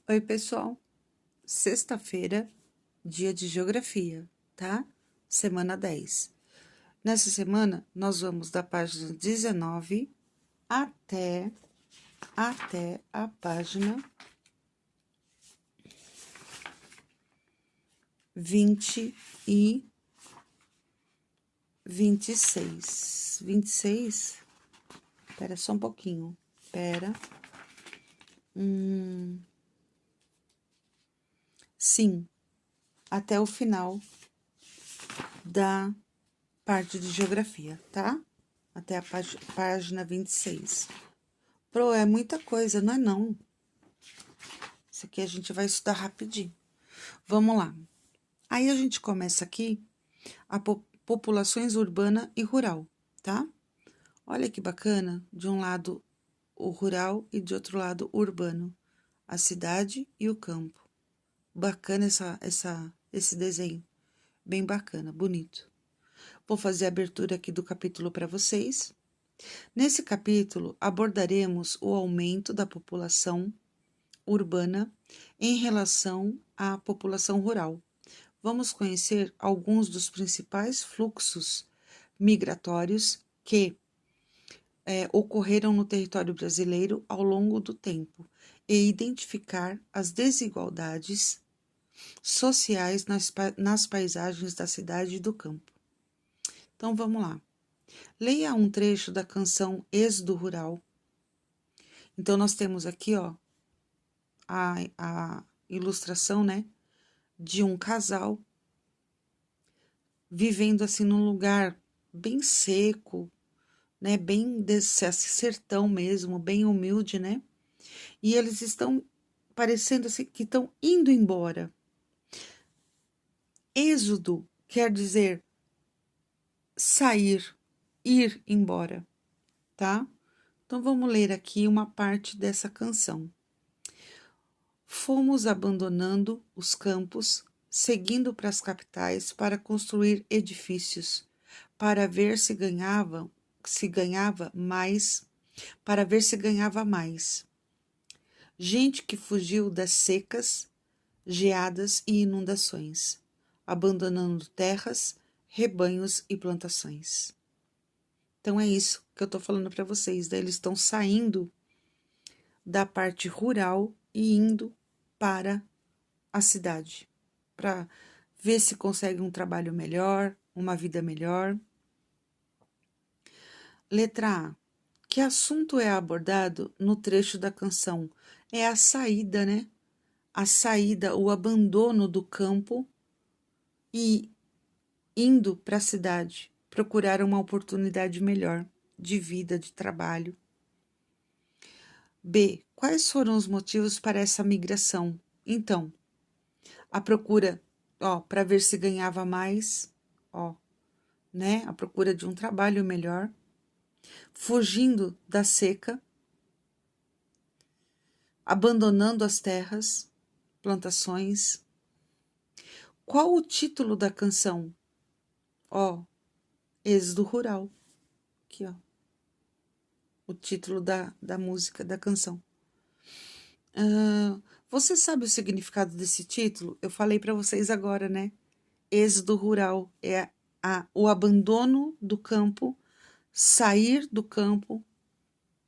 Oi, pessoal. Sexta-feira, dia de geografia, tá? Semana 10. Nessa semana, nós vamos da página 19 até a página 20 e 26. 26? Espera só um pouquinho. Espera. Sim, até o final da parte de geografia, tá? Até a página 26. Pro, é muita coisa, não é não. Isso aqui a gente vai estudar rapidinho. Vamos lá. Aí a gente começa aqui a populações urbana e rural, tá? Olha que bacana, de um lado o rural e de outro lado o urbano, a cidade e o campo. Bacana esse desenho, bem bacana, bonito. Vou fazer a abertura aqui do capítulo para vocês. Nesse capítulo abordaremos o aumento da população urbana em relação à população rural. Vamos conhecer alguns dos principais fluxos migratórios que ocorreram no território brasileiro ao longo do tempo e identificar as desigualdades sociais nas paisagens da cidade e do campo. Então vamos lá. Leia um trecho da canção Êxodo Rural. Então nós temos aqui, ó, a ilustração, né, de um casal vivendo assim num lugar bem seco, né, bem desse sertão mesmo, bem humilde, né? E eles estão parecendo assim que estão indo embora. Êxodo quer dizer sair, ir embora, tá? Então vamos ler aqui uma parte dessa canção. Fomos abandonando os campos, seguindo para as capitais para construir edifícios, para ver se ganhava mais, para ver se ganhava mais. Gente que fugiu das secas, geadas e inundações, abandonando terras, rebanhos e plantações. Então é isso que eu estou falando para vocês. Daí eles estão saindo da parte rural e indo para a cidade, para ver se consegue um trabalho melhor, uma vida melhor. Letra A. Que assunto é abordado no trecho da canção? É a saída, né? A saída, o abandono do campo e indo para a cidade, procurar uma oportunidade melhor de vida, de trabalho. B. Quais foram os motivos para essa migração? Então, a procura, ó, para ver se ganhava mais, ó, né? A procura de um trabalho melhor, fugindo da seca, abandonando as terras, plantações. Qual o título da canção? Ó, Êxodo Rural. Aqui, ó. O título da música, da canção. Você sabe o significado desse título? Eu falei para vocês agora, né? Êxodo rural é o abandono do campo, sair do campo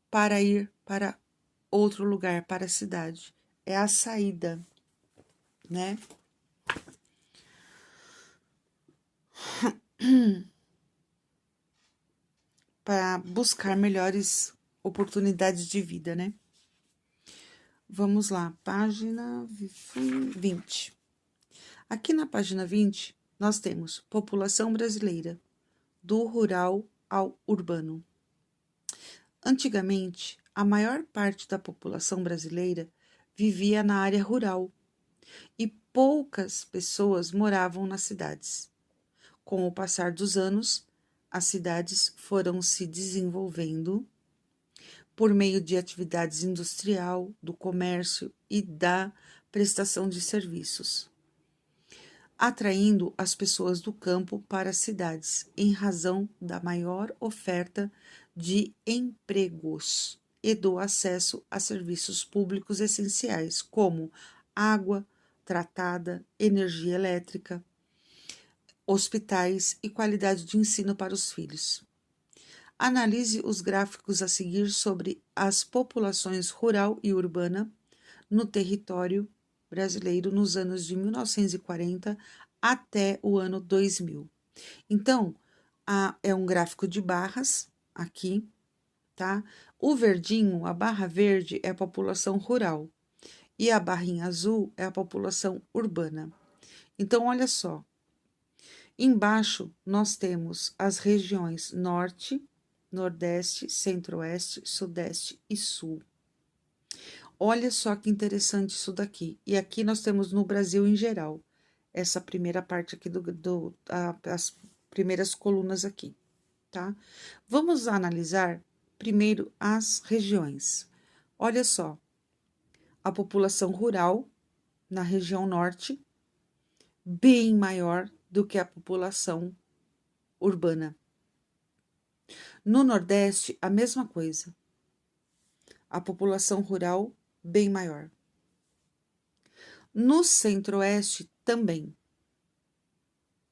para ir para outro lugar, para a cidade. É a saída, né? Para buscar melhores oportunidades de vida, né? Vamos lá, página 20. Aqui na página 20, nós temos população brasileira, do rural ao urbano. Antigamente, a maior parte da população brasileira vivia na área rural e poucas pessoas moravam nas cidades. Com o passar dos anos, as cidades foram se desenvolvendo por meio de atividades industrial, do comércio e da prestação de serviços, atraindo as pessoas do campo para as cidades em razão da maior oferta de empregos. e do acesso a serviços públicos essenciais, como água tratada, energia elétrica, hospitais e qualidade de ensino para os filhos. Analise os gráficos a seguir sobre as populações rural e urbana no território brasileiro nos anos de 1940 até o ano 2000. Então, é um gráfico de barras aqui, tá? O verdinho, a barra verde é a população rural e a barrinha azul é a população urbana. Então, olha só. Embaixo nós temos as regiões Norte, Nordeste, Centro-Oeste, Sudeste e Sul. Olha só que interessante isso daqui. E aqui nós temos no Brasil em geral. Essa primeira parte aqui as primeiras colunas aqui, tá? Vamos analisar primeiro as regiões. Olha só. A população rural na região norte, bem maior do que a população urbana. No Nordeste, a mesma coisa. A população rural, bem maior. No Centro-Oeste, também.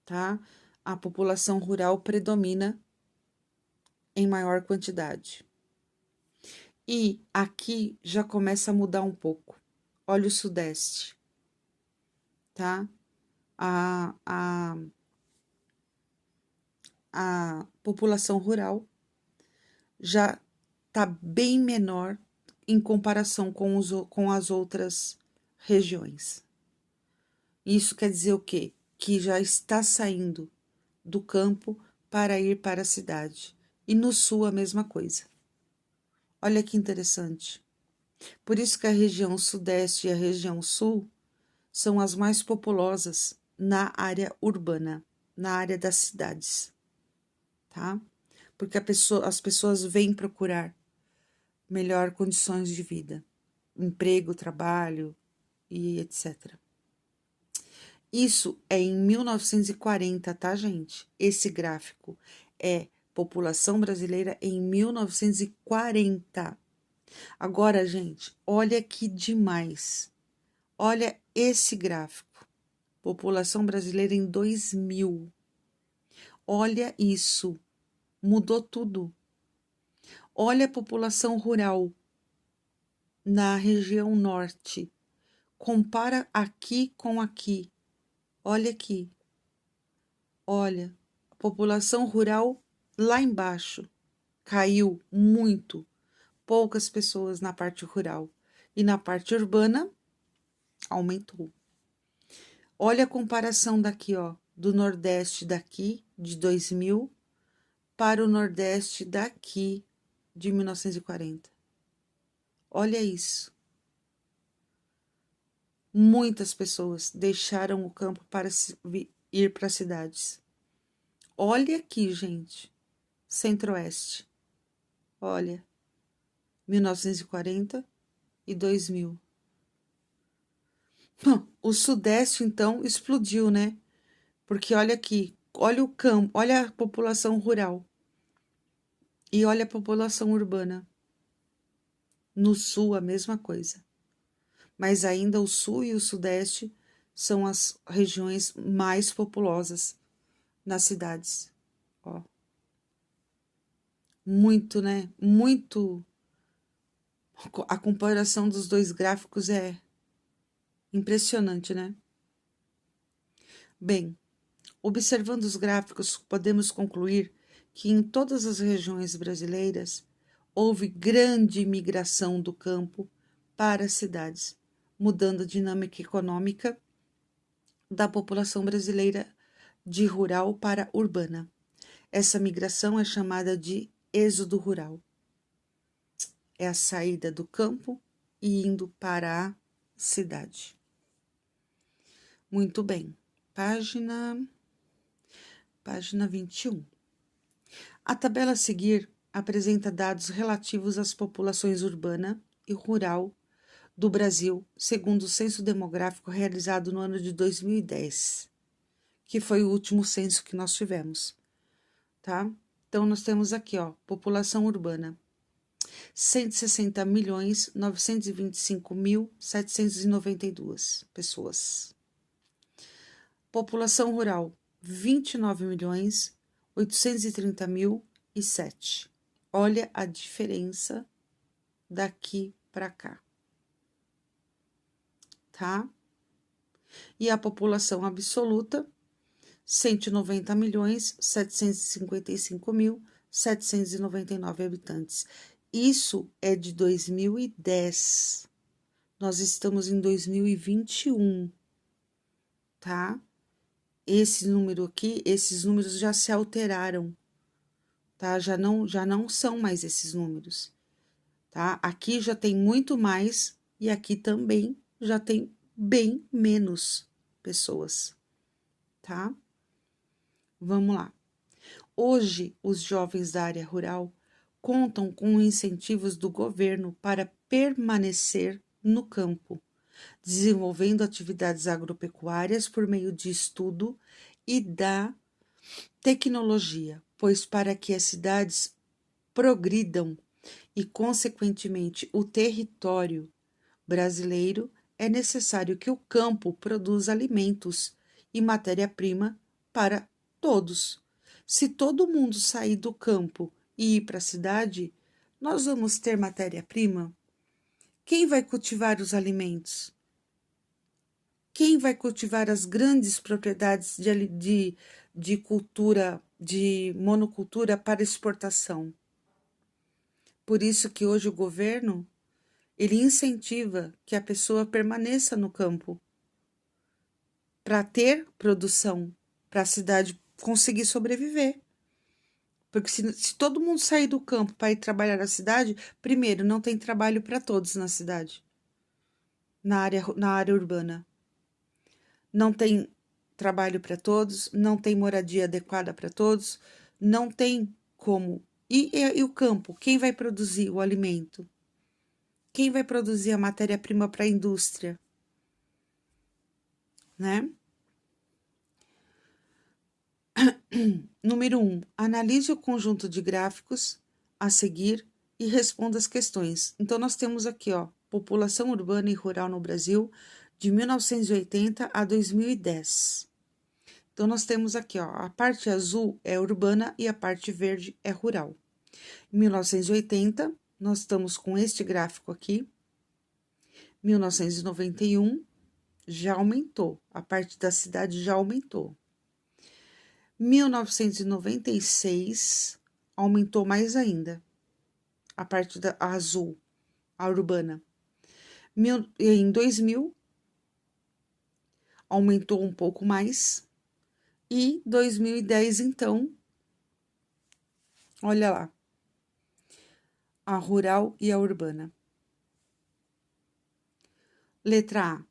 Tá? A população rural predomina em maior quantidade. E aqui já começa a mudar um pouco. Olha o Sudeste. Tá? A população rural já está bem menor em comparação com as outras regiões. Isso quer dizer o quê? Que já está saindo do campo para ir para a cidade. E no sul a mesma coisa. Olha que interessante. Por isso que a região sudeste e a região sul são as mais populosas na área urbana, na área das cidades, tá? Porque as pessoas vêm procurar melhor condições de vida, emprego, trabalho e etc. Isso é em 1940, tá, gente? Esse gráfico é população brasileira em 1940. Agora, gente, olha que demais. Olha esse gráfico. População brasileira em 2000. Olha isso. Mudou tudo. Olha a população rural na região norte. Compara aqui com aqui. Olha aqui. Olha, a população rural lá embaixo caiu muito. Poucas pessoas na parte rural. E na parte urbana, aumentou. Olha a comparação daqui, ó, do Nordeste daqui, de 2000, para o Nordeste daqui, de 1940. Olha isso. Muitas pessoas deixaram o campo para ir para as cidades. Olha aqui, gente. Centro-Oeste. Olha. 1940 e 2000. O Sudeste, então, explodiu, né? Porque olha aqui. Olha o campo. Olha a população rural. E olha a população urbana. No Sul, a mesma coisa. Mas ainda o Sul e o Sudeste são as regiões mais populosas nas cidades. Ó. Muito, né? Muito. A comparação dos dois gráficos é impressionante, né? Bem, observando os gráficos, podemos concluir que em todas as regiões brasileiras houve grande migração do campo para as cidades, mudando a dinâmica econômica da população brasileira de rural para urbana. Essa migração é chamada de êxodo rural. É a saída do campo e indo para a cidade. Muito bem. Página 21. A tabela a seguir apresenta dados relativos às populações urbana e rural do Brasil, segundo o censo demográfico realizado no ano de 2010, que foi o último censo que nós tivemos, tá? Então, nós temos aqui, ó, população urbana. 160.925.792 pessoas. População rural, 29.830.007. Olha a diferença daqui para cá, tá? E a população absoluta, 190.755.799 habitantes. Isso é de 2010. Nós estamos em 2021, tá? Esse número aqui, esses números já se alteraram, tá? Já não são mais esses números, tá? Aqui já tem muito mais e aqui também já tem bem menos pessoas, tá? Vamos lá. Hoje, os jovens da área rural contam com incentivos do governo para permanecer no campo, desenvolvendo atividades agropecuárias por meio de estudo e da tecnologia, pois para que as cidades progridam e, consequentemente, o território brasileiro, é necessário que o campo produza alimentos e matéria-prima para todos. Se todo mundo sair do campo e ir para a cidade, nós vamos ter matéria-prima? Quem vai cultivar os alimentos? Quem vai cultivar as grandes propriedades de cultura, de monocultura para exportação? Por isso que hoje o governo, ele incentiva que a pessoa permaneça no campo para ter produção, para a cidade conseguir sobreviver. Porque se todo mundo sair do campo para ir trabalhar na cidade, primeiro, não tem trabalho para todos na cidade, na área urbana. Não tem trabalho para todos, não tem moradia adequada para todos, não tem como. E o campo? Quem vai produzir o alimento? Quem vai produzir a matéria-prima para a indústria? Né? Número 1. Analise o conjunto de gráficos a seguir e responda as questões. Então, nós temos aqui, ó, população urbana e rural no Brasil de 1980 a 2010. Então, nós temos aqui, ó, a parte azul é urbana e a parte verde é rural. Em 1980, nós estamos com este gráfico aqui. 1991, já aumentou. A parte da cidade já aumentou. 1996 aumentou mais ainda, a parte da azul, a urbana. Em 2000 aumentou um pouco mais e 2010 então, olha lá, a rural e a urbana. Letra A.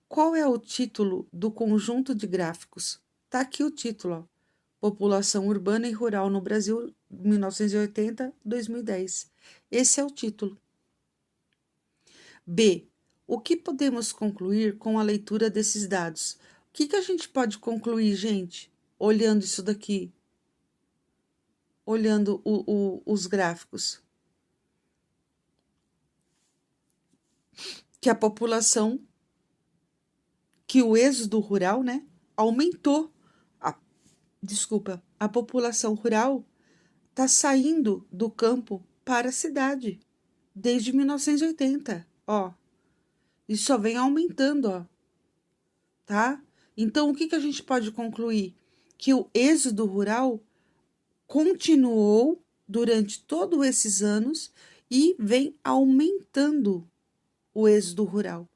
Qual é o título do conjunto de gráficos? Tá aqui o título, ó. População urbana e rural no Brasil, 1980-2010. Esse é o título. B. O que podemos concluir com a leitura desses dados? O que a gente pode concluir, gente, olhando isso daqui? Olhando os gráficos? Que a população, que o êxodo rural, né, aumentou. A população rural está saindo do campo para a cidade desde 1980, ó. E só vem aumentando, ó. Tá? Então, o que a gente pode concluir? Que o êxodo rural continuou durante todos esses anos e vem aumentando o êxodo rural.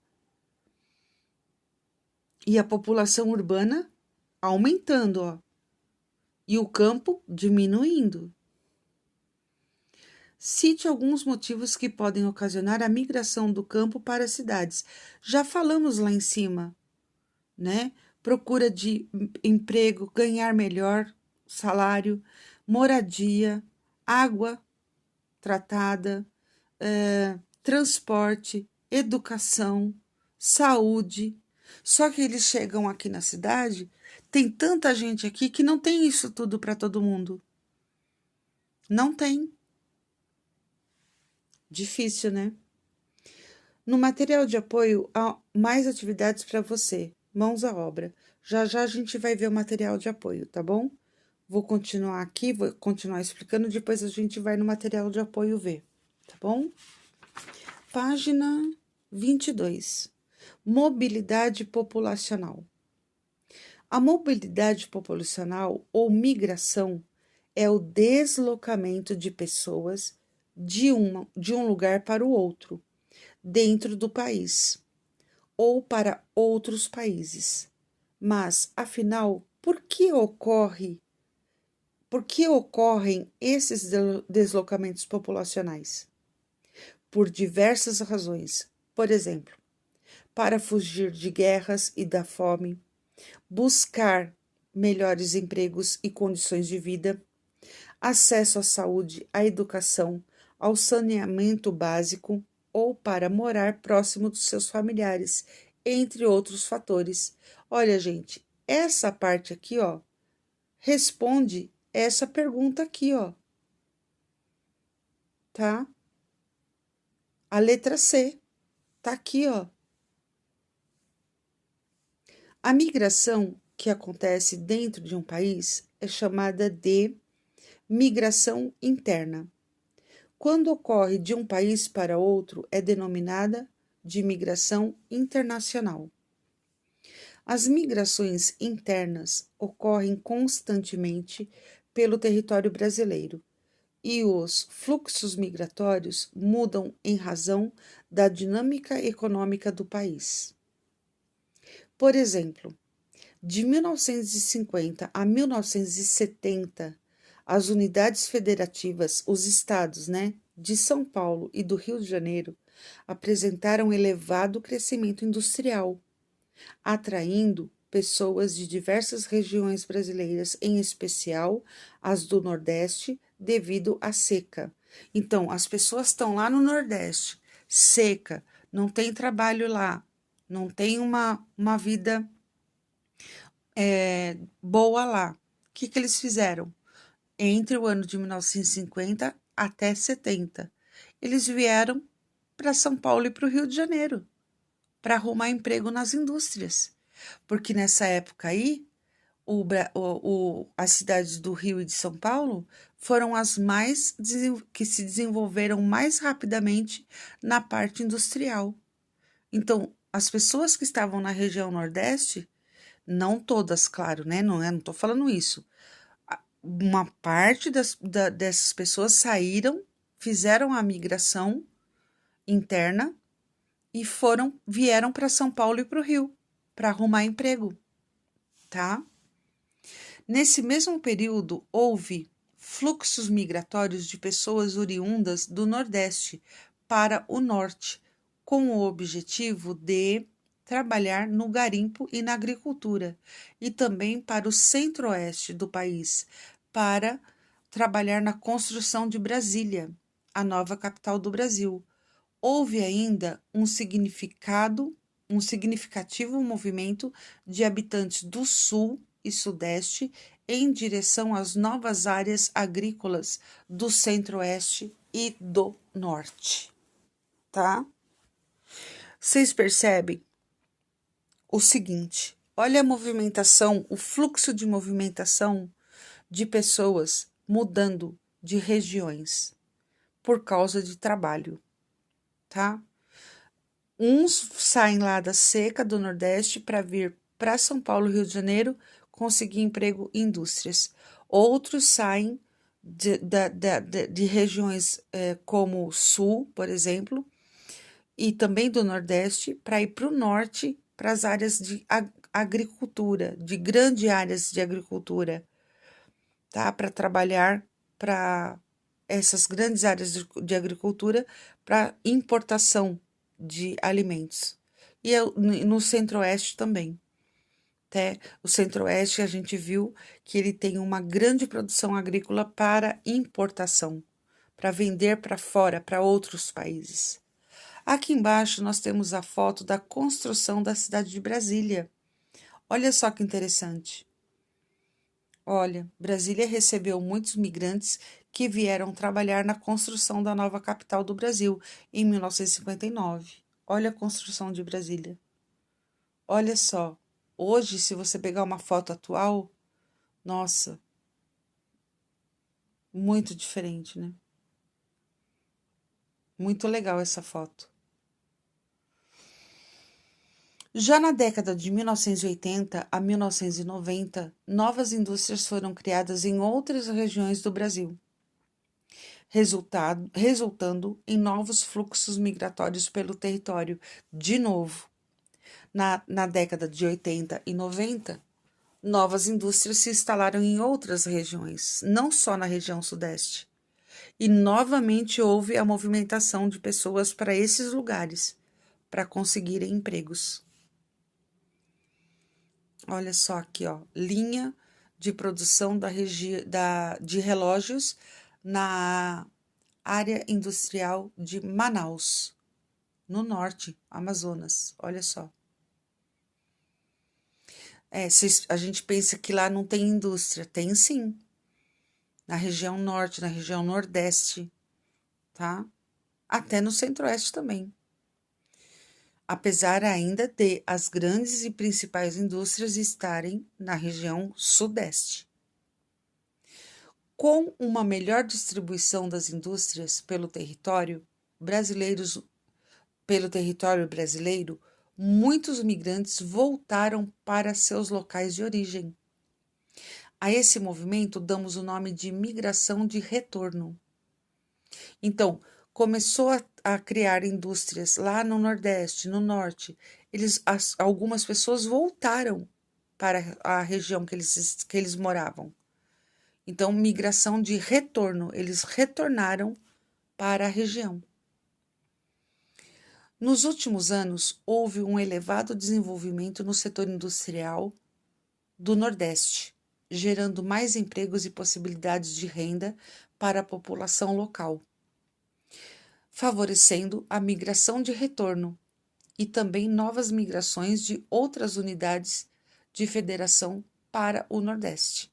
E a população urbana aumentando, ó. E o campo diminuindo. Cite alguns motivos que podem ocasionar a migração do campo para as cidades. Já falamos lá em cima, né? Procura de emprego, ganhar melhor salário, moradia, água tratada, transporte, educação, saúde. Só que eles chegam aqui na cidade, tem tanta gente aqui que não tem isso tudo para todo mundo. Não tem. Difícil, né? No material de apoio, há mais atividades para você. Mãos à obra. Já já a gente vai ver o material de apoio, tá bom? Vou continuar aqui, vou continuar explicando, depois a gente vai no material de apoio ver, tá bom? Página 22. Mobilidade populacional. A mobilidade populacional ou migração é o deslocamento de pessoas de um lugar para o outro, dentro do país, ou para outros países. Mas, afinal, por que ocorrem esses deslocamentos populacionais? Por diversas razões. Por exemplo, para fugir de guerras e da fome, buscar melhores empregos e condições de vida, acesso à saúde, à educação, ao saneamento básico ou para morar próximo dos seus familiares, entre outros fatores. Olha, gente, essa parte aqui, ó, responde essa pergunta aqui, ó. Tá? A letra C tá aqui, ó. A migração que acontece dentro de um país é chamada de migração interna. Quando ocorre de um país para outro, é denominada de migração internacional. As migrações internas ocorrem constantemente pelo território brasileiro e os fluxos migratórios mudam em razão da dinâmica econômica do país. Por exemplo, de 1950 a 1970, as unidades federativas, os estados, de São Paulo e do Rio de Janeiro, apresentaram elevado crescimento industrial, atraindo pessoas de diversas regiões brasileiras, em especial as do Nordeste, devido à seca. Então, as pessoas estão lá no Nordeste, seca, não tem trabalho lá, não tem uma vida boa lá. O que eles fizeram? Entre o ano de 1950 até 70, eles vieram para São Paulo e para o Rio de Janeiro para arrumar emprego nas indústrias, porque nessa época aí as cidades do Rio e de São Paulo foram as que se desenvolveram mais rapidamente na parte industrial. Então, as pessoas que estavam na região Nordeste, não todas, claro, né? Não estou falando isso. Uma parte dessas pessoas saíram, fizeram a migração interna e vieram para São Paulo e para o Rio para arrumar emprego, tá? Nesse mesmo período, houve fluxos migratórios de pessoas oriundas do Nordeste para o Norte, com o objetivo de trabalhar no garimpo e na agricultura, e também para o Centro-Oeste do país, para trabalhar na construção de Brasília, a nova capital do Brasil. Houve ainda um significativo movimento de habitantes do Sul e Sudeste em direção às novas áreas agrícolas do Centro-Oeste e do Norte, tá? Vocês percebem o seguinte, olha a movimentação, o fluxo de movimentação de pessoas mudando de regiões por causa de trabalho, tá? Uns saem lá da seca do Nordeste para vir para São Paulo, Rio de Janeiro, conseguir emprego em indústrias. Outros saem de regiões como o Sul, por exemplo, e também do Nordeste, para ir para o Norte, para as áreas de agricultura, de grandes áreas de agricultura, tá? Para trabalhar para essas grandes áreas de agricultura para importação de alimentos. E no Centro-Oeste também. Até o Centro-Oeste a gente viu que ele tem uma grande produção agrícola para importação, para vender para fora, para outros países. Aqui embaixo nós temos a foto da construção da cidade de Brasília. Olha só que interessante. Olha, Brasília recebeu muitos migrantes que vieram trabalhar na construção da nova capital do Brasil em 1959. Olha a construção de Brasília. Olha só, hoje, se você pegar uma foto atual, nossa, muito diferente, né? Muito legal essa foto. Já na década de 1980 a 1990, novas indústrias foram criadas em outras regiões do Brasil, resultando em novos fluxos migratórios pelo território. De novo, na década de 80 e 90, novas indústrias se instalaram em outras regiões, não só na região sudeste. E novamente houve a movimentação de pessoas para esses lugares, para conseguirem empregos. Olha só aqui, ó, linha de produção de relógios na área industrial de Manaus, no norte, Amazonas. Olha só. A gente pensa que lá não tem indústria. Tem sim. Na região norte, na região nordeste, tá? Até no centro-oeste também. Apesar ainda de as grandes e principais indústrias estarem na região sudeste. Com uma melhor distribuição das indústrias pelo território brasileiro, muitos migrantes voltaram para seus locais de origem. A esse movimento damos o nome de migração de retorno. Então, começou a criar indústrias lá no Nordeste, no Norte. Algumas pessoas voltaram para a região que eles moravam. Então, migração de retorno. Eles retornaram para a região. Nos últimos anos, houve um elevado desenvolvimento no setor industrial do Nordeste, gerando mais empregos e possibilidades de renda para a população local, favorecendo a migração de retorno e também novas migrações de outras unidades de federação para o Nordeste.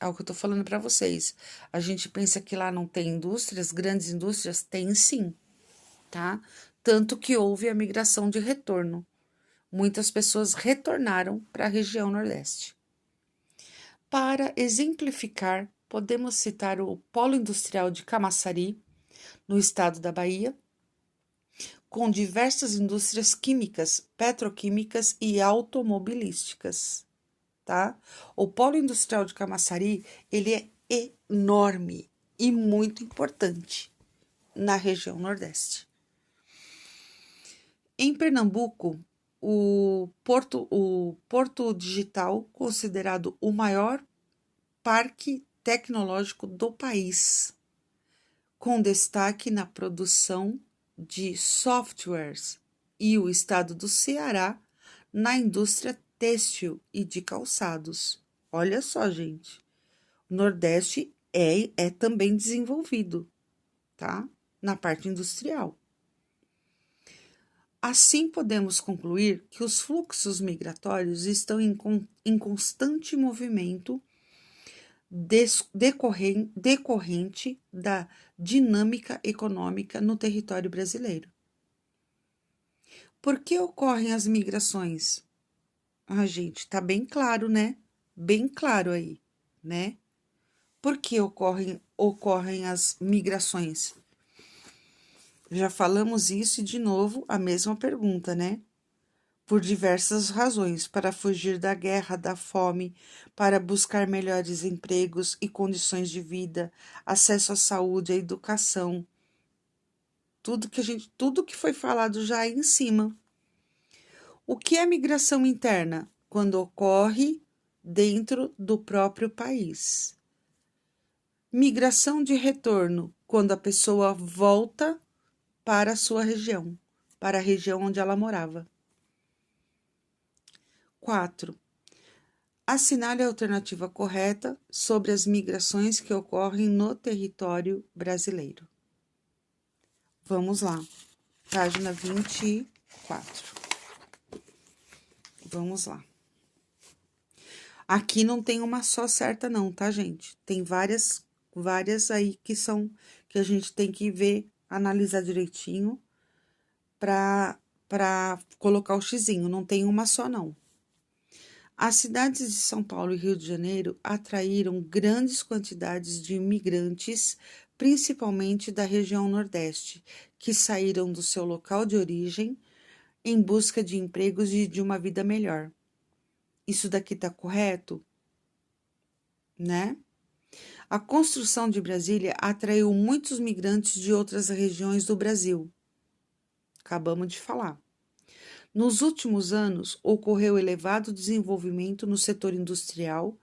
É o que eu estou falando para vocês. A gente pensa que lá não tem indústrias, grandes indústrias? Tem sim, tá? Tanto que houve a migração de retorno. Muitas pessoas retornaram para a região Nordeste. Para exemplificar, podemos citar o Polo Industrial de Camaçari, no estado da Bahia, com diversas indústrias químicas, petroquímicas e automobilísticas, tá? O Polo Industrial de Camaçari, ele é enorme e muito importante na região Nordeste. Em Pernambuco, o Porto Digital, considerado o maior parque tecnológico do país, com destaque na produção de softwares, e o estado do Ceará na indústria têxtil e de calçados. Olha só, gente, o Nordeste é também desenvolvido, tá? Na parte industrial. Assim, podemos concluir que os fluxos migratórios estão em constante movimento decorrente da dinâmica econômica no território brasileiro. Por que ocorrem as migrações? Gente, tá bem claro, né? Bem claro aí, né? Por que ocorrem as migrações? Já falamos isso e, de novo, a mesma pergunta, né? Por diversas razões, para fugir da guerra, da fome, para buscar melhores empregos e condições de vida, acesso à saúde, à educação, tudo que foi falado já aí em cima. O que é migração interna? Quando ocorre dentro do próprio país. Migração de retorno, quando a pessoa volta para a sua região, para a região onde ela morava. 4. Assinale a alternativa correta sobre as migrações que ocorrem no território brasileiro. Vamos lá, página 24. Vamos lá. Aqui não tem uma só certa não, tá, gente? Tem várias várias aí que a gente tem que ver, analisar direitinho para colocar o xizinho, não tem uma só não. As cidades de São Paulo e Rio de Janeiro atraíram grandes quantidades de imigrantes, principalmente da região Nordeste, que saíram do seu local de origem em busca de empregos e de uma vida melhor. Isso daqui tá correto, né? A construção de Brasília atraiu muitos migrantes de outras regiões do Brasil. Acabamos de falar. Nos últimos anos, ocorreu elevado desenvolvimento no setor industrial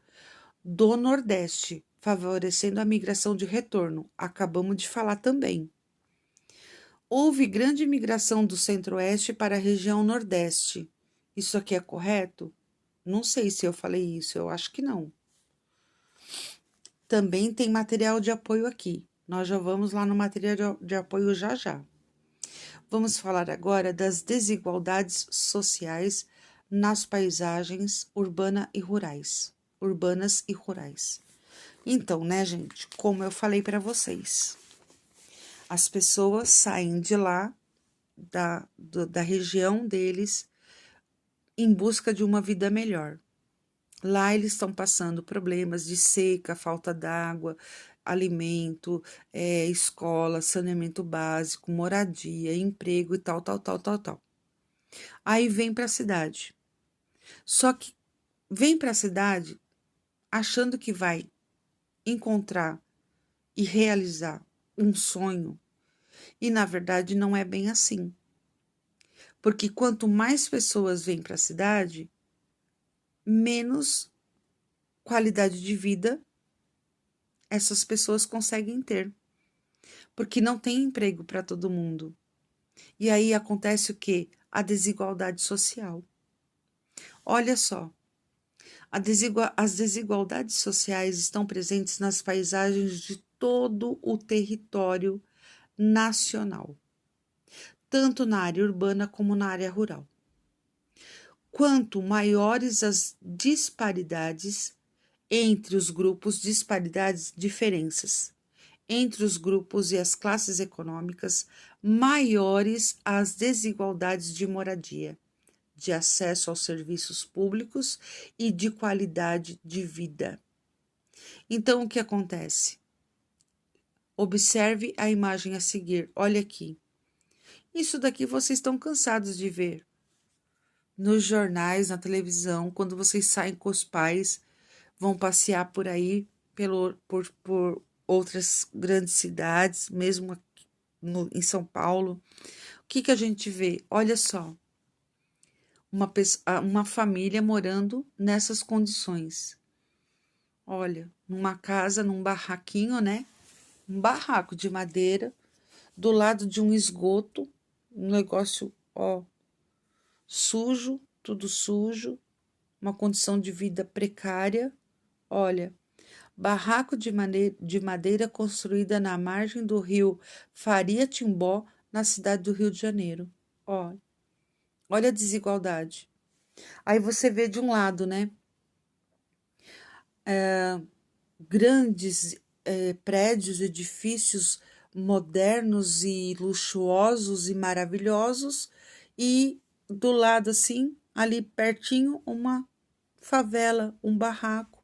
do Nordeste, favorecendo a migração de retorno. Acabamos de falar também. Houve grande migração do Centro-Oeste para a região Nordeste. Isso aqui é correto? Não sei se eu falei isso, eu acho que não. Também tem material de apoio aqui. Nós já vamos lá no material de apoio já já. Vamos falar agora das desigualdades sociais nas paisagens urbanas e rurais. Então, né, gente, como eu falei para vocês, as pessoas saem de lá, da região deles, em busca de uma vida melhor. Lá eles estão passando problemas de seca, falta d'água, alimento, escola, saneamento básico, moradia, emprego e tal. Aí vem para a cidade. Só que vem para a cidade achando que vai encontrar e realizar um sonho, e na verdade não é bem assim. Porque quanto mais pessoas vêm para a cidade, menos qualidade de vida essas pessoas conseguem ter, porque não tem emprego para todo mundo. E aí acontece o quê? A desigualdade social. Olha só, as desigualdades sociais estão presentes nas paisagens de todo o território nacional, tanto na área urbana como na área rural. Quanto maiores as disparidades entre os grupos, diferenças entre os grupos e as classes econômicas, maiores as desigualdades de moradia, de acesso aos serviços públicos e de qualidade de vida. Então, o que acontece? Observe a imagem a seguir. Olha aqui. Isso daqui vocês estão cansados de ver nos jornais, na televisão, quando vocês saem com os pais, vão passear por aí, por outras grandes cidades, mesmo aqui em São Paulo. O que a gente vê? Olha só, uma família morando nessas condições. Olha, numa casa, num barraquinho, né? Um barraco de madeira, do lado de um esgoto, um negócio, ó, sujo, tudo sujo, uma condição de vida precária. Olha, barraco de madeira construída na margem do rio Faria Timbó, na cidade do Rio de Janeiro. Olha a desigualdade. Aí você vê de um lado, né? Grandes prédios, edifícios modernos e luxuosos e maravilhosos, e do lado assim, ali pertinho, uma favela, um barraco.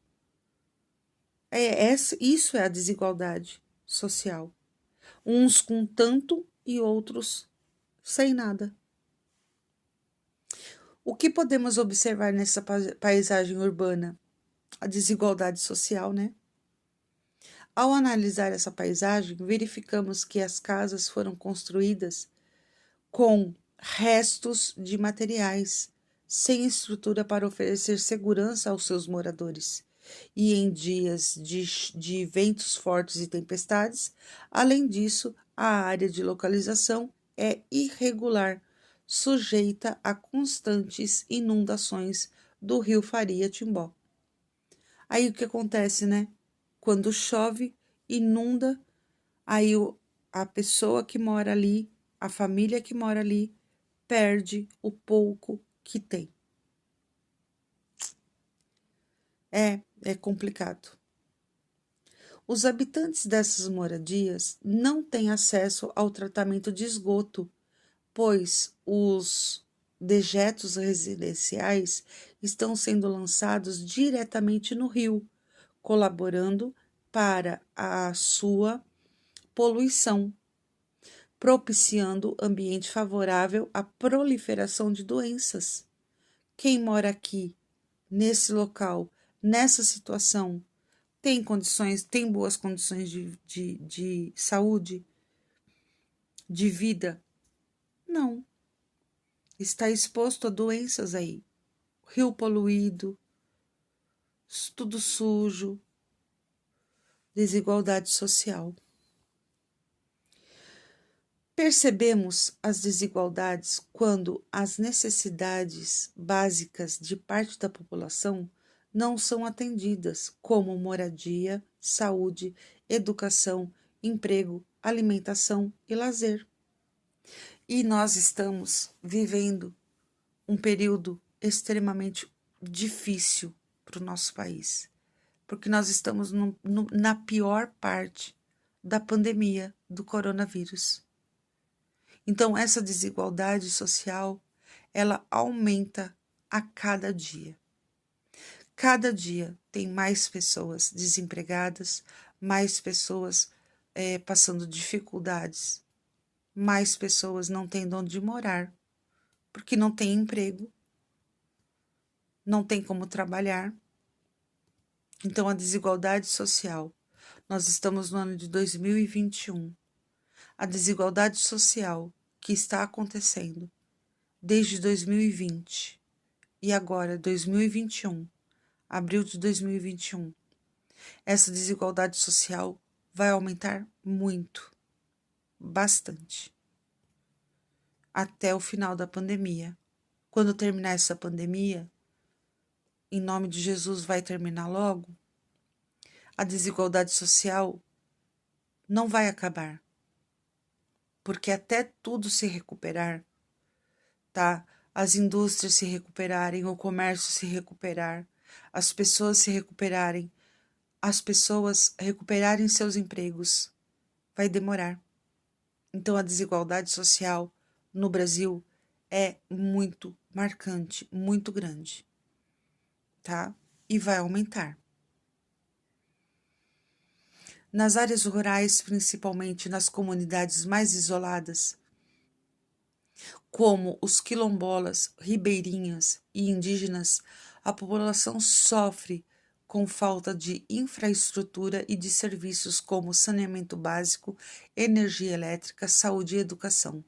Isso é a desigualdade social. Uns com tanto e outros sem nada. O que podemos observar nessa paisagem urbana? A desigualdade social, né? Ao analisar essa paisagem, verificamos que as casas foram construídas com restos de materiais, sem estrutura para oferecer segurança aos seus moradores. E em dias de ventos fortes e tempestades, além disso, a área de localização é irregular, sujeita a constantes inundações do rio Faria Timbó. Aí o que acontece, né? Quando chove, inunda, aí a pessoa que mora ali, a família que mora ali, perde o pouco que tem. É complicado. Os habitantes dessas moradias não têm acesso ao tratamento de esgoto, pois os dejetos residenciais estão sendo lançados diretamente no rio, colaborando para a sua poluição, propiciando ambiente favorável à proliferação de doenças. Quem mora aqui, nesse local, nessa situação, tem condições, tem boas condições de saúde, de vida? Não. Está exposto a doenças aí. Rio poluído, tudo sujo, desigualdade social. Percebemos as desigualdades quando as necessidades básicas de parte da população não são atendidas, como moradia, saúde, educação, emprego, alimentação e lazer. E nós estamos vivendo um período extremamente difícil para o nosso país, porque nós estamos na pior parte da pandemia do coronavírus. Então, essa desigualdade social, ela aumenta a cada dia. Cada dia tem mais pessoas desempregadas, mais pessoas passando dificuldades, mais pessoas não tendo onde morar, porque não tem emprego, não tem como trabalhar. Então, a desigualdade social. Nós estamos no ano de 2021. A desigualdade social que está acontecendo desde 2020 e agora 2021, abril de 2021, essa desigualdade social vai aumentar muito, bastante, até o final da pandemia. Quando terminar essa pandemia, em nome de Jesus vai terminar logo, a desigualdade social não vai acabar, porque até tudo se recuperar, tá? As indústrias se recuperarem, o comércio se recuperar, as pessoas se recuperarem, as pessoas recuperarem seus empregos, vai demorar. Então a desigualdade social no Brasil é muito marcante, muito grande, tá? E vai aumentar. Nas áreas rurais, principalmente nas comunidades mais isoladas, como os quilombolas, ribeirinhas e indígenas, a população sofre com falta de infraestrutura e de serviços como saneamento básico, energia elétrica, saúde e educação.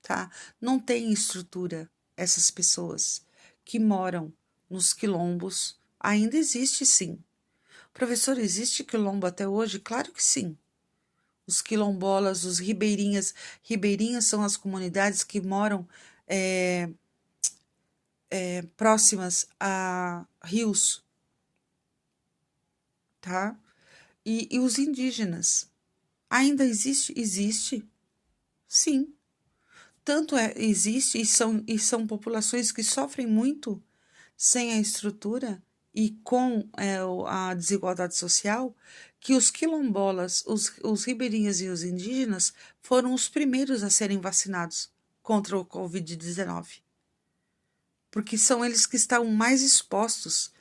Tá? Não tem estrutura essas pessoas que moram nos quilombos. Ainda existe sim. Professor, existe quilombo até hoje? Claro que sim. Os quilombolas, os ribeirinhas. Ribeirinhas são as comunidades que moram próximas a rios, tá? E os indígenas. Ainda existe? Existe. Sim. Tanto existe e são populações que sofrem muito sem a estrutura e com a desigualdade social, que os quilombolas, os ribeirinhas e os indígenas foram os primeiros a serem vacinados contra o Covid-19. Porque são eles que estão mais expostos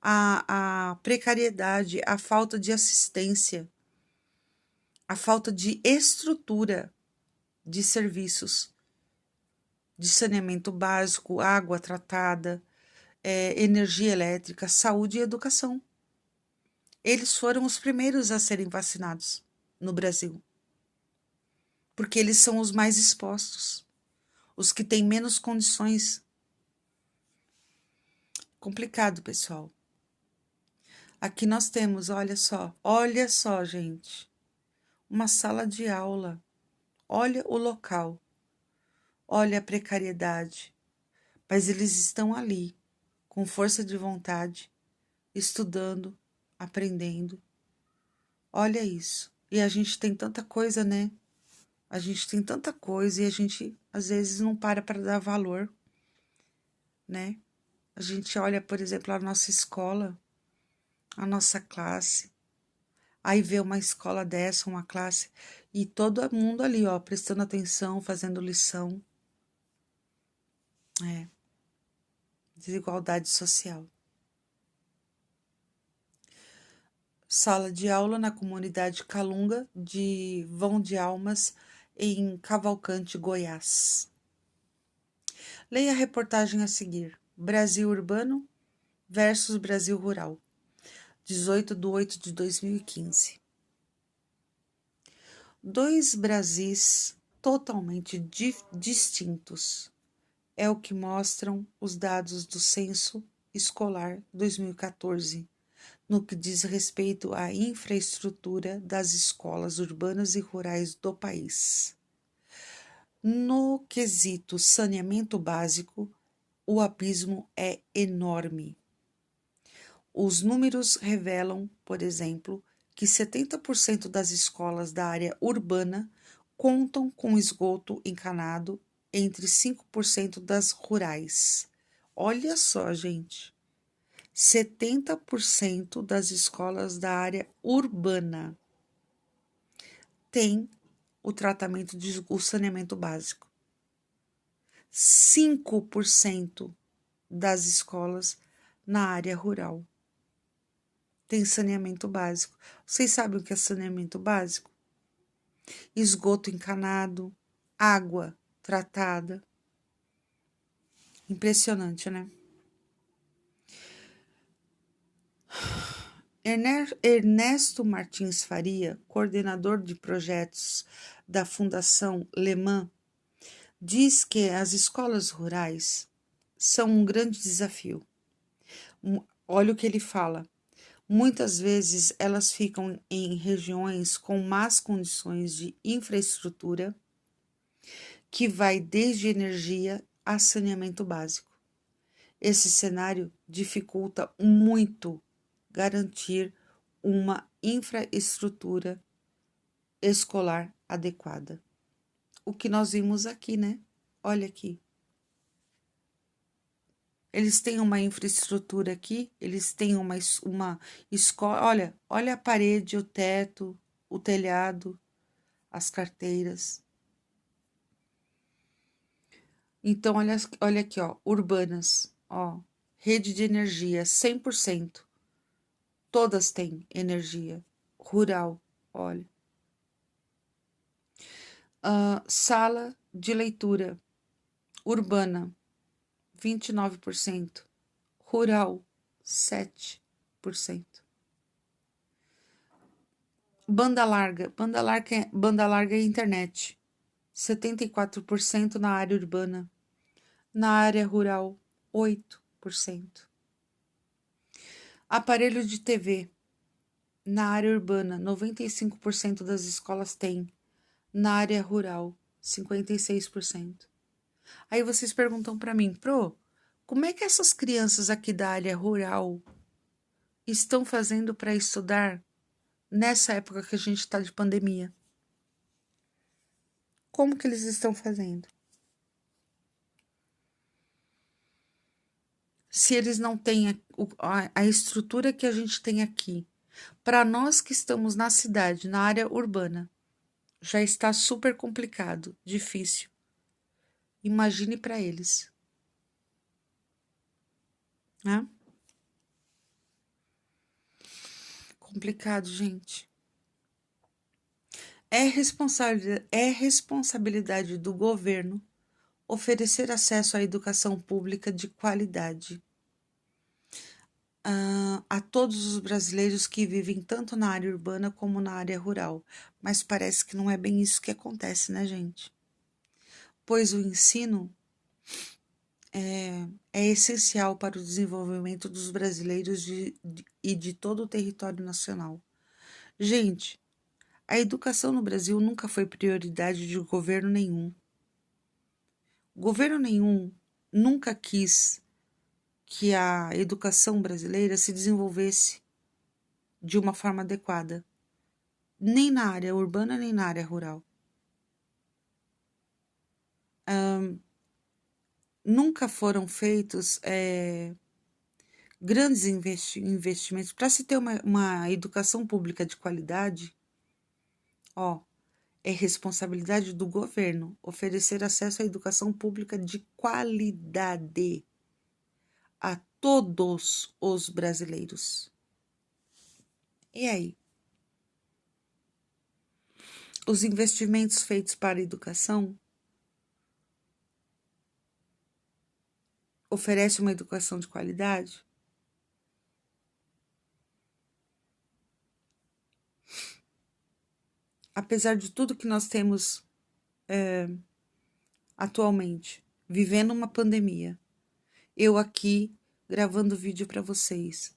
à precariedade, à falta de assistência, à falta de estrutura de serviços, de saneamento básico, água tratada, energia elétrica, saúde e educação. Eles foram os primeiros a serem vacinados no Brasil, porque eles são os mais expostos, os que têm menos condições. Complicado, pessoal. Aqui nós temos, olha só, gente, uma sala de aula. Olha o local, olha a precariedade, mas eles estão ali, com força de vontade, estudando, aprendendo. Olha isso. E a gente tem tanta coisa, né? A gente tem tanta coisa e a gente, às vezes, não para dar valor, né? A gente olha, por exemplo, a nossa escola, a nossa classe, Aí vê uma escola dessa, uma classe, e todo mundo ali, ó, prestando atenção, fazendo lição. É, desigualdade social. Sala de aula na comunidade Calunga de Vão de Almas, em Cavalcante, Goiás. Leia a reportagem a seguir. Brasil urbano versus Brasil rural. 18/8/2015. Dois Brasis totalmente distintos. É o que mostram os dados do Censo Escolar 2014, no que diz respeito à infraestrutura das escolas urbanas e rurais do país. No quesito saneamento básico, o abismo é enorme. Os números revelam, por exemplo, que 70% das escolas da área urbana contam com esgoto encanado, entre 5% das rurais. Olha só, gente. 70% das escolas da área urbana têm o saneamento básico. 5% das escolas na área rural tem saneamento básico. Vocês sabem o que é saneamento básico? Esgoto encanado, água tratada. Impressionante, né? Ernesto Martins Faria, coordenador de projetos da Fundação Leman, diz que as escolas rurais são um grande desafio. Olha o que ele fala. Muitas vezes elas ficam em regiões com más condições de infraestrutura, que vai desde energia a saneamento básico. Esse cenário dificulta muito garantir uma infraestrutura escolar adequada. O que nós vimos aqui, né? Olha aqui. Eles têm uma infraestrutura aqui, eles têm uma escola. Olha a parede, o teto, o telhado, as carteiras. Então, olha aqui, ó, urbanas, ó, rede de energia, 100%. Todas têm energia. Rural, olha. Sala de leitura, urbana, 29%. Rural, 7%. Banda larga é internet, 74% na área urbana. Na área rural, 8%. Aparelho de TV, na área urbana, 95% das escolas têm. Na área rural, 56%. Aí vocês perguntam para mim, como é que essas crianças aqui da área rural estão fazendo para estudar nessa época que a gente está de pandemia? Como que eles estão fazendo? Se eles não têm a estrutura que a gente tem aqui, para nós que estamos na cidade, na área urbana, já está super complicado, difícil. Imagine para eles, né? Complicado, gente. É responsabilidade do governo oferecer acesso à educação pública de qualidade a todos os brasileiros que vivem tanto na área urbana como na área rural. Mas parece que não é bem isso que acontece, né, gente? Pois o ensino é essencial para o desenvolvimento dos brasileiros e de todo o território nacional. Gente, a educação no Brasil nunca foi prioridade de governo nenhum. Governo nenhum nunca quis que a educação brasileira se desenvolvesse de uma forma adequada, nem na área urbana, nem na área rural. Nunca foram feitos grandes investimentos. Para se ter uma educação pública de qualidade, ó, é responsabilidade do governo oferecer acesso à educação pública de qualidade a todos os brasileiros. E aí? Os investimentos feitos para a educação oferecem uma educação de qualidade? Apesar de tudo que nós temos atualmente, vivendo uma pandemia, eu aqui gravando vídeo para vocês,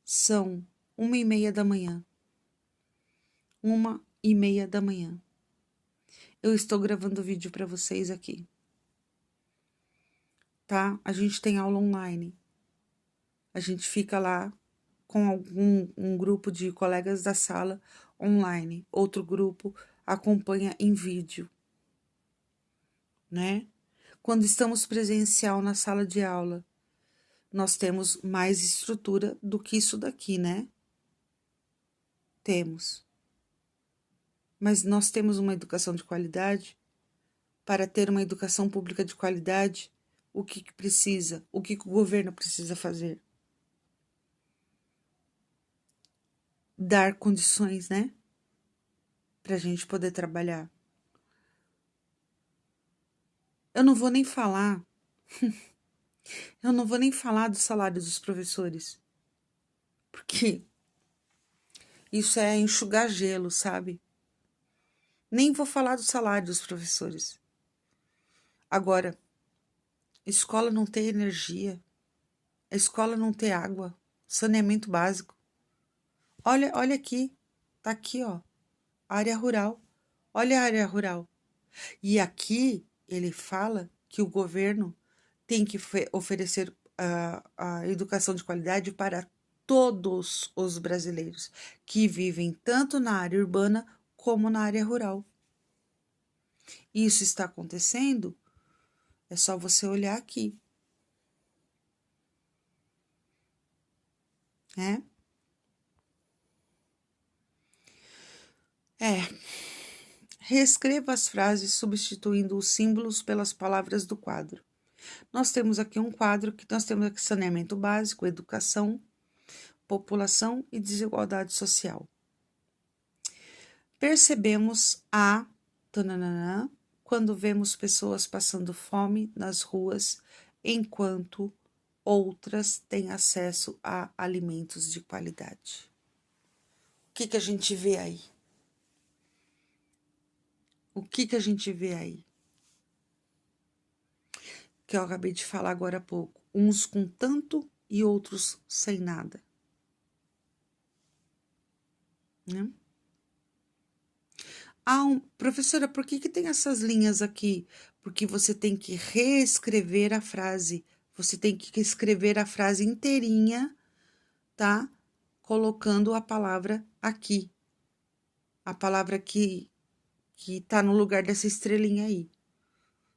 são 1h30 da manhã. 1h30 da manhã. Eu estou gravando vídeo para vocês aqui. Tá? A gente tem aula online. A gente fica lá com um grupo de colegas da sala online. Outro grupo acompanha em vídeo, né? Quando estamos presencial na sala de aula, nós temos mais estrutura do que isso daqui, né? Temos. Mas nós temos uma educação de qualidade. Para ter uma educação pública de qualidade, o que precisa? O que o governo precisa fazer? Dar condições, né? Para a gente poder trabalhar. Eu não vou nem falar do salário dos professores, porque isso é enxugar gelo, sabe? Nem vou falar do salário dos professores. Agora, a escola não ter energia, a escola não ter água, saneamento básico. Olha aqui, tá aqui, ó, área rural. Olha a área rural. E aqui ele fala que o governo tem que oferecer a educação de qualidade para todos os brasileiros que vivem tanto na área urbana como na área rural. Isso está acontecendo? É só você olhar aqui, né? Reescreva as frases substituindo os símbolos pelas palavras do quadro. Nós temos aqui um quadro que nós temos aqui saneamento básico, educação, população e desigualdade social. Percebemos quando vemos pessoas passando fome nas ruas, enquanto outras têm acesso a alimentos de qualidade. O que a gente vê aí? O que a gente vê aí? Que eu acabei de falar agora há pouco. Uns com tanto e outros sem nada. Né? Professora, por que tem essas linhas aqui? Porque você tem que reescrever a frase. Você tem que escrever a frase inteirinha, tá? Colocando a palavra aqui. A palavra que tá no lugar dessa estrelinha aí.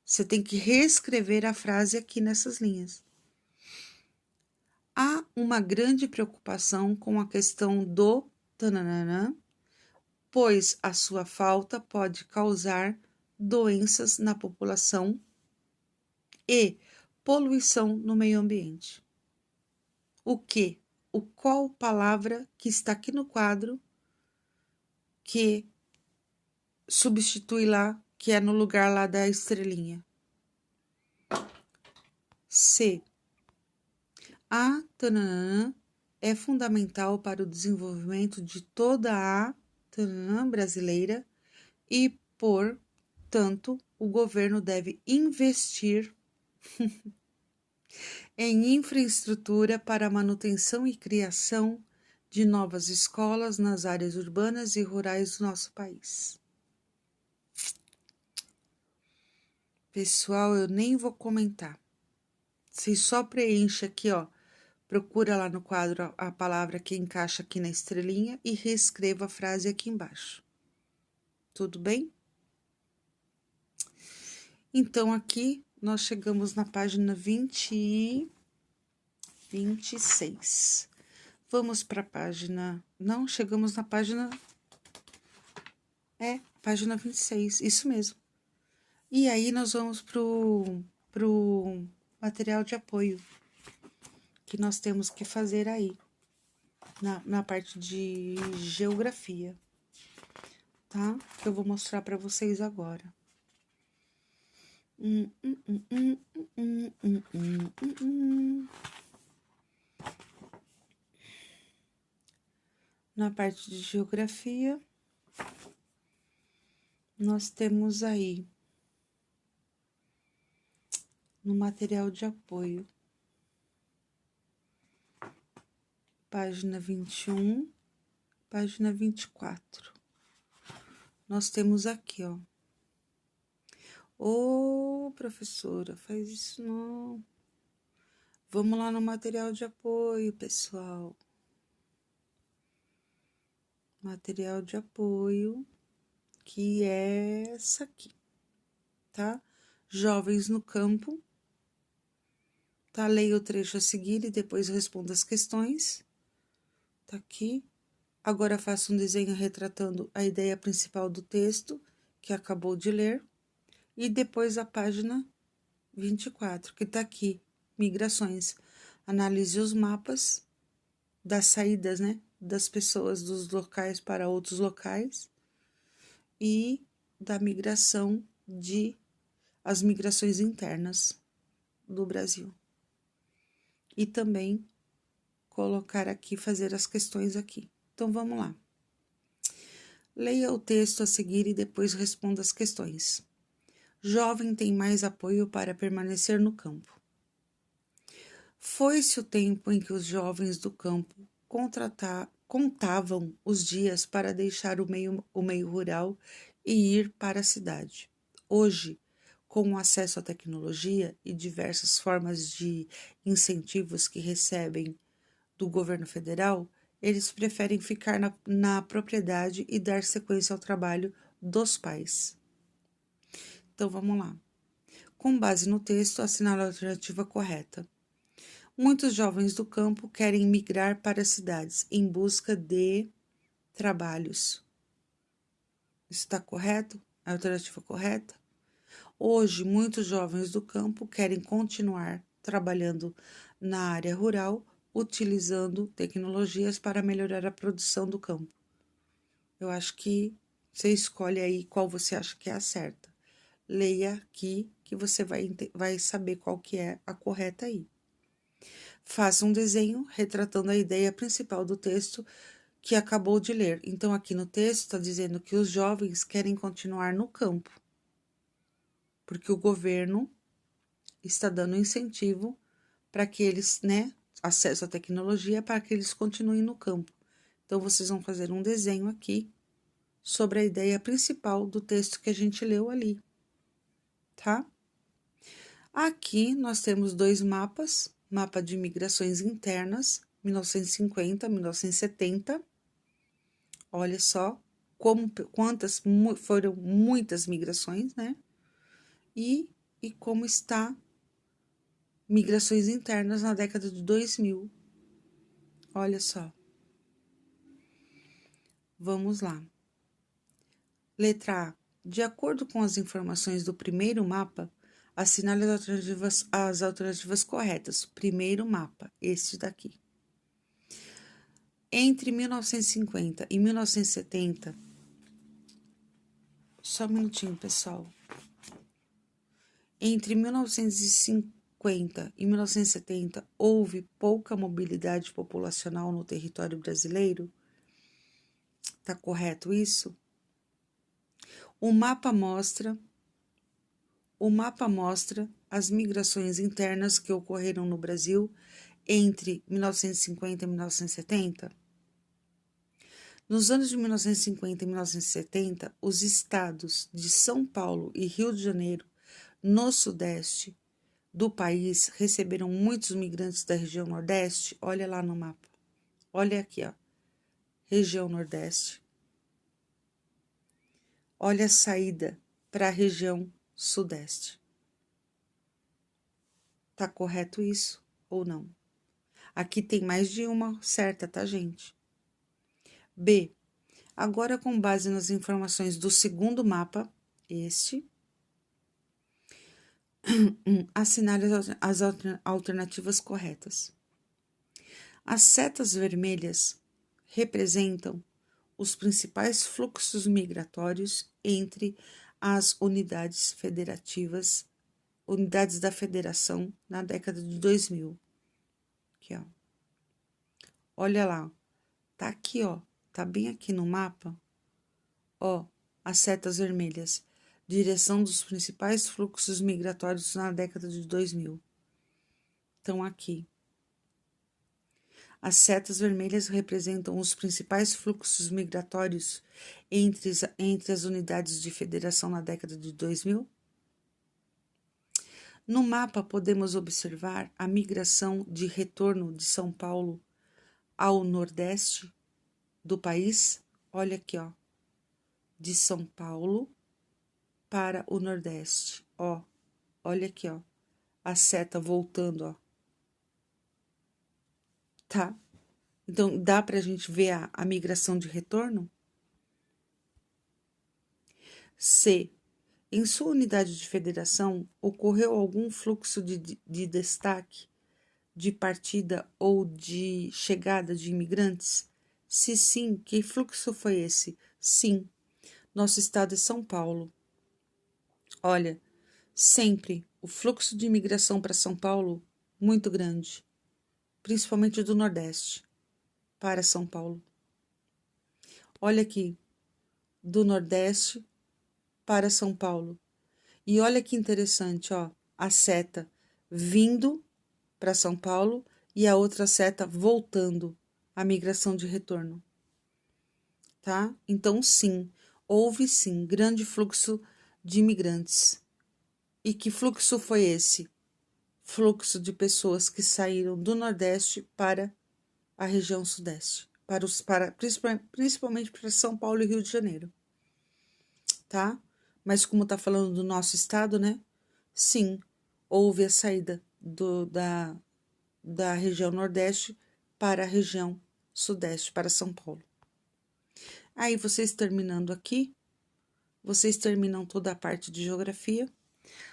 Você tem que reescrever a frase aqui nessas linhas. Há uma grande preocupação com a questão do tananã, pois a sua falta pode causar doenças na população e poluição no meio ambiente. O que? Qual palavra que está aqui no quadro que substitui lá, que é no lugar lá da estrelinha? C. A tananã é fundamental para o desenvolvimento de toda a tananã brasileira e, portanto, o governo deve investir em infraestrutura para a manutenção e criação de novas escolas nas áreas urbanas e rurais do nosso país. Pessoal, eu nem vou comentar. Vocês só preenchem aqui, ó. Procura lá no quadro a palavra que encaixa aqui na estrelinha e reescreva a frase aqui embaixo. Tudo bem? Então, aqui nós chegamos na página 20 26. Vamos para a página... Não, chegamos na página... página 26, isso mesmo. E aí nós vamos pro material de apoio que nós temos que fazer aí, na parte de geografia, tá? Que eu vou mostrar para vocês agora. Na parte de geografia, nós temos aí, no material de apoio, página 21, página 24. Nós temos aqui, ó. Ô, professora, faz isso não. Vamos lá no material de apoio, pessoal. Material de apoio, que é essa aqui, tá? Jovens no campo. Tá? Leia o trecho a seguir e depois responda as questões. Tá aqui. Agora faça um desenho retratando a ideia principal do texto que acabou de ler. E depois a página 24, que tá aqui. Migrações. Analise os mapas das saídas, né? Das pessoas dos locais para outros locais. E da migração as migrações internas do Brasil. E também colocar aqui, fazer as questões aqui. Então, vamos lá. Leia o texto a seguir e depois responda as questões. Jovem tem mais apoio para permanecer no campo. Foi-se o tempo em que os jovens do campo contavam os dias para deixar o meio rural e ir para a cidade. Hoje, com o acesso à tecnologia e diversas formas de incentivos que recebem do governo federal, eles preferem ficar na propriedade e dar sequência ao trabalho dos pais. Então, vamos lá. Com base no texto, assinale a alternativa correta. Muitos jovens do campo querem migrar para as cidades em busca de trabalhos. Isso está correto? A alternativa correta? Hoje, muitos jovens do campo querem continuar trabalhando na área rural, utilizando tecnologias para melhorar a produção do campo. Eu acho que você escolhe aí qual você acha que é a certa. Leia aqui que você vai saber qual que é a correta aí. Faça um desenho retratando a ideia principal do texto que acabou de ler. Então, aqui no texto está dizendo que os jovens querem continuar no campo, porque o governo está dando incentivo para que eles, acesso à tecnologia, para que eles continuem no campo. Então, vocês vão fazer um desenho aqui sobre a ideia principal do texto que a gente leu ali, tá? Aqui nós temos dois mapas, mapa de migrações internas, 1950, 1970. Olha só foram muitas migrações, né? E como está migrações internas na década de 2000. Olha só. Vamos lá. Letra A. De acordo com as informações do primeiro mapa, assinale as alternativas corretas. Primeiro mapa, este daqui. Entre 1950 e 1970, só um minutinho, pessoal. Entre 1950 e 1970, houve pouca mobilidade populacional no território brasileiro? Tá correto isso? O mapa mostra as migrações internas que ocorreram no Brasil entre 1950 e 1970. Nos anos de 1950 e 1970, os estados de São Paulo e Rio de Janeiro, no sudeste do país, receberam muitos migrantes da região nordeste. Olha lá no mapa. Olha aqui, ó. Região nordeste. Olha a saída para a região sudeste. Tá correto isso ou não? Aqui tem mais de uma certa, tá, gente? B. Agora, com base nas informações do segundo mapa, assinale as alternativas corretas. As setas vermelhas representam os principais fluxos migratórios entre as unidades da federação na década de 2000. Aqui, ó. Olha lá, tá aqui, ó, tá bem aqui no mapa, ó, as setas vermelhas, direção dos principais fluxos migratórios na década de 2000. Estão aqui. As setas vermelhas representam os principais fluxos migratórios entre as unidades de federação na década de 2000. No mapa, podemos observar a migração de retorno de São Paulo ao nordeste do país. Olha aqui, ó, de São Paulo para o nordeste, ó, olha aqui, ó, a seta voltando, ó, tá? Então, dá pra gente ver a migração de retorno? C. Em sua unidade de federação, ocorreu algum fluxo de destaque, de partida ou de chegada de imigrantes? Se sim, que fluxo foi esse? Sim, nosso estado é São Paulo. Olha, sempre o fluxo de imigração para São Paulo muito grande, principalmente do Nordeste para São Paulo. Olha aqui, do Nordeste para São Paulo. E olha que interessante, ó, a seta vindo para São Paulo e a outra seta voltando, a migração de retorno. Tá? Então, sim, houve sim grande fluxo de imigrantes. E que fluxo foi esse? Fluxo de pessoas que saíram do Nordeste para a região Sudeste, principalmente para São Paulo e Rio de Janeiro, tá? Mas como tá falando do nosso estado, né? Sim, houve a saída da região Nordeste para a região Sudeste, para São Paulo. Aí, vocês terminando aqui, vocês terminam toda a parte de geografia.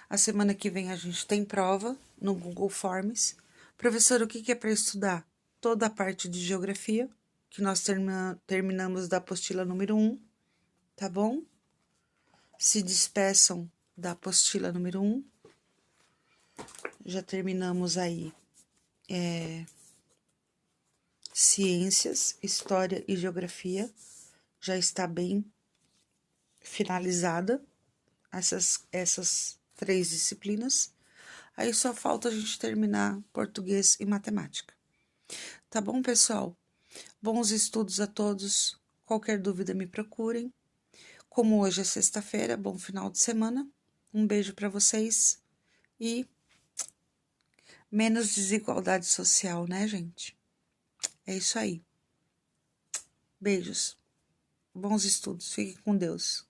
A semana que vem a gente tem prova no Google Forms. Professor, o que é para estudar? Toda a parte de geografia, que nós terminamos da apostila número 1, tá bom? Se despeçam da apostila número 1. Já terminamos aí ciências, história e geografia. Já está bem finalizada essas 3 disciplinas. Aí só falta a gente terminar português e matemática. Tá bom, pessoal? Bons estudos a todos. Qualquer dúvida me procurem. Como hoje é sexta-feira, bom final de semana. Um beijo para vocês e menos desigualdade social, né, gente? É isso aí. Beijos. Bons estudos. Fiquem com Deus.